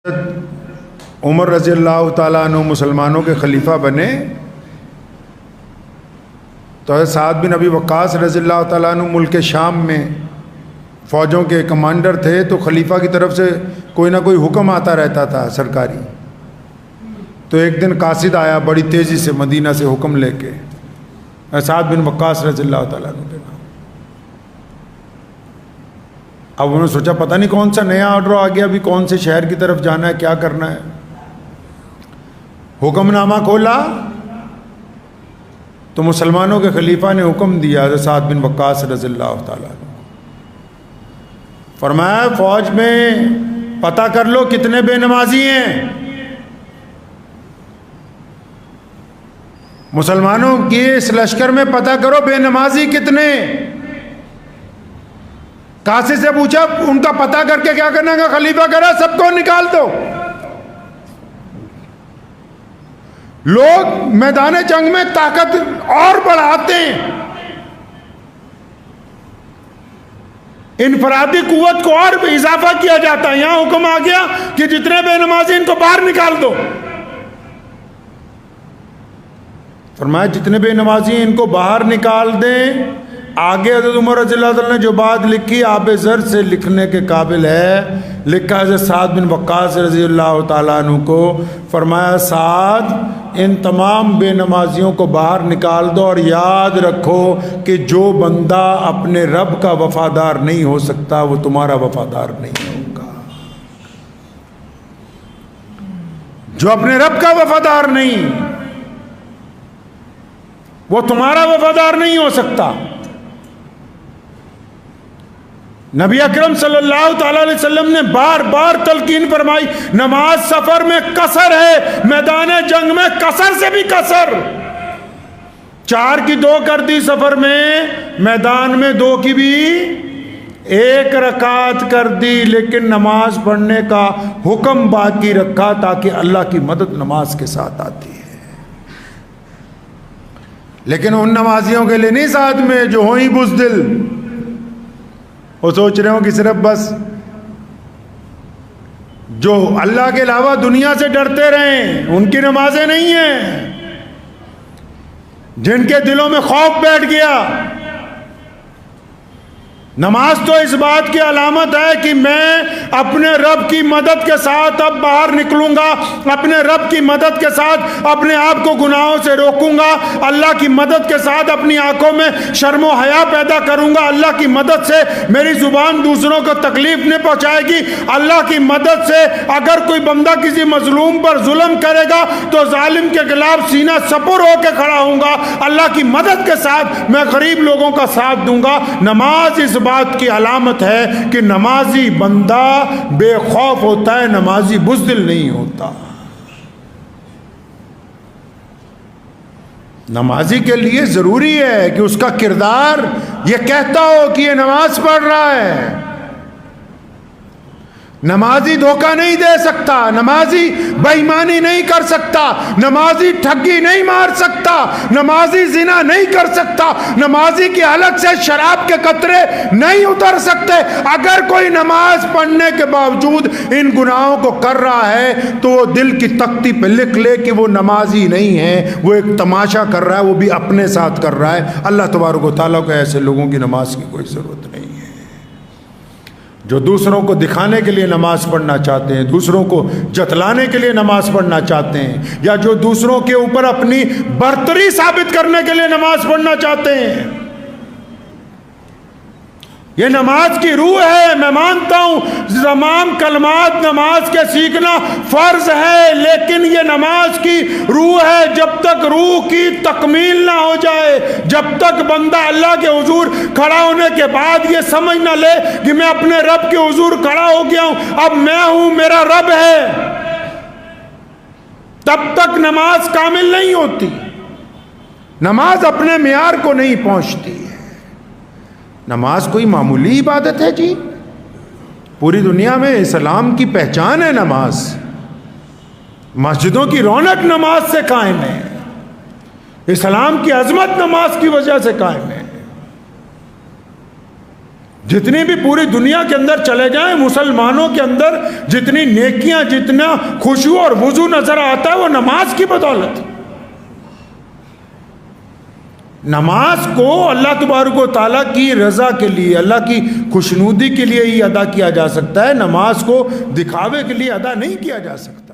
عمر رضی اللہ تعالیٰ عنہ مسلمانوں کے خلیفہ بنے تو حضرت سعد بن ابی وقاص رضی اللہ تعالیٰ عنہ ملک شام میں فوجوں کے کمانڈر تھے، تو خلیفہ کی طرف سے کوئی نہ کوئی حکم آتا رہتا تھا سرکاری۔ تو ایک دن قاصد آیا بڑی تیزی سے مدینہ سے حکم لے کے، سعد بن وقاص رضی اللہ تعالیٰ عنہ کے نام۔ اب انہوں نے سوچا پتہ نہیں کون سا نیا آرڈر آ گیا، ابھی کون سے شہر کی طرف جانا ہے، کیا کرنا ہے۔ حکم نامہ کھولا تو مسلمانوں کے خلیفہ نے حکم دیا حضرت سعد بن وقاص رضی اللہ تعالیٰ عنہ، فرمایا فوج میں پتہ کر لو کتنے بے نمازی ہیں، مسلمانوں کی اس لشکر میں پتہ کرو بے نمازی کتنے۔ قاصد سے پوچھا ان کا پتہ کر کے کیا کرنا ہے؟ خلیفہ کہہ رہا سب کو نکال دو۔ لوگ میدان جنگ میں طاقت اور بڑھاتے ہیں، انفرادی قوت کو اور اضافہ کیا جاتا ہے، یہاں حکم آ گیا کہ جتنے بے نمازی ان کو باہر نکال دو۔ فرمایا جتنے بے نمازی ہیں ان کو باہر نکال دیں۔ آگے حضرت عمر رضی اللہ عنہ نے جو بات لکھی آب زر سے لکھنے کے قابل ہے، لکھا حضرت سعد بن وقاص رضی اللہ تعالیٰ عنہ کو، فرمایا سعد ان تمام بے نمازیوں کو باہر نکال دو، اور یاد رکھو کہ جو بندہ اپنے رب کا وفادار نہیں ہو سکتا وہ تمہارا وفادار نہیں ہوگا۔ جو اپنے رب کا وفادار نہیں وہ تمہارا وفادار نہیں ہو سکتا۔ نبی اکرم صلی اللہ تعالیٰ علیہ وسلم نے بار بار تلقین فرمائی نماز سفر میں قصر ہے، میدان جنگ میں قصر سے بھی قصر۔ 4 کی 2 کر دی سفر میں، میدان میں 2 کی بھی 1 رکعت کر دی، لیکن نماز پڑھنے کا حکم باقی رکھا تاکہ اللہ کی مدد نماز کے ساتھ آتی ہے۔ لیکن ان نمازیوں کے لیے نہیں ساتھ میں جو ہوں ہی بزدل، وہ سوچ رہے ہوں کہ صرف بس جو اللہ کے علاوہ دنیا سے ڈرتے رہیں، ان کی نمازیں نہیں ہیں، جن کے دلوں میں خوف بیٹھ گیا۔ نماز تو اس بات کی علامت ہے کہ میں اپنے رب کی مدد کے ساتھ اب باہر نکلوں گا، اپنے رب کی مدد کے ساتھ اپنے آپ کو گناہوں سے روکوں گا، اللہ کی مدد کے ساتھ اپنی آنکھوں میں شرم و حیا پیدا کروں گا، اللہ کی مدد سے میری زبان دوسروں کو تکلیف نہیں پہنچائے گی، اللہ کی مدد سے اگر کوئی بندہ کسی مظلوم پر ظلم کرے گا تو ظالم کے خلاف سینہ سپر ہو کے کھڑا ہوں گا، اللہ کی مدد کے ساتھ میں غریب لوگوں کا ساتھ دوں گا۔ نماز اس بات کی علامت ہے کہ نمازی بندہ بے خوف ہوتا ہے، نمازی بزدل نہیں ہوتا۔ نمازی کے لیے ضروری ہے کہ اس کا کردار یہ کہتا ہو کہ یہ نماز پڑھ رہا ہے۔ نمازی دھوکہ نہیں دے سکتا، نمازی بے ایمانی نہیں کر سکتا، نمازی ٹھگی نہیں مار سکتا، نمازی زنا نہیں کر سکتا، نمازی کی حلق سے شراب کے قطرے نہیں اتر سکتے۔ اگر کوئی نماز پڑھنے کے باوجود ان گناہوں کو کر رہا ہے تو وہ دل کی تختی پہ لکھ لے کہ وہ نمازی نہیں ہے، وہ ایک تماشا کر رہا ہے، وہ بھی اپنے ساتھ کر رہا ہے۔ اللہ تبارک و تعالیٰ کو ایسے لوگوں کی نماز کی کوئی ضرورت نہیں ہے۔ جو دوسروں کو دکھانے کے لیے نماز پڑھنا چاہتے ہیں، دوسروں کو جتلانے کے لیے نماز پڑھنا چاہتے ہیں، یا جو دوسروں کے اوپر اپنی برتری ثابت کرنے کے لیے نماز پڑھنا چاہتے ہیں، یہ نماز کی روح ہے۔ میں مانتا ہوں تمام کلمات نماز کے سیکھنا فرض ہے، لیکن یہ نماز کی روح ہے۔ جب تک روح کی تکمیل نہ ہو جائے، جب تک بندہ اللہ کے حضور کھڑا ہونے کے بعد یہ سمجھ نہ لے کہ میں اپنے رب کے حضور کھڑا ہو گیا ہوں، اب میں ہوں، میرا رب ہے، تب تک نماز کامل نہیں ہوتی، نماز اپنے معیار کو نہیں پہنچتی۔ نماز کوئی معمولی عبادت ہے جی؟ پوری دنیا میں اسلام کی پہچان ہے نماز، مسجدوں کی رونق نماز سے قائم ہے، اسلام کی عظمت نماز کی وجہ سے قائم ہے۔ جتنی بھی پوری دنیا کے اندر چلے جائیں، مسلمانوں کے اندر جتنی نیکیاں، جتنا خشوع اور وضو نظر آتا ہے وہ نماز کی بدولت۔ نماز کو اللہ تبارک و تعالیٰ کی رضا کے لیے، اللہ کی خوشنودی کے لیے ہی ادا کیا جا سکتا ہے، نماز کو دکھاوے کے لیے ادا نہیں کیا جا سکتا۔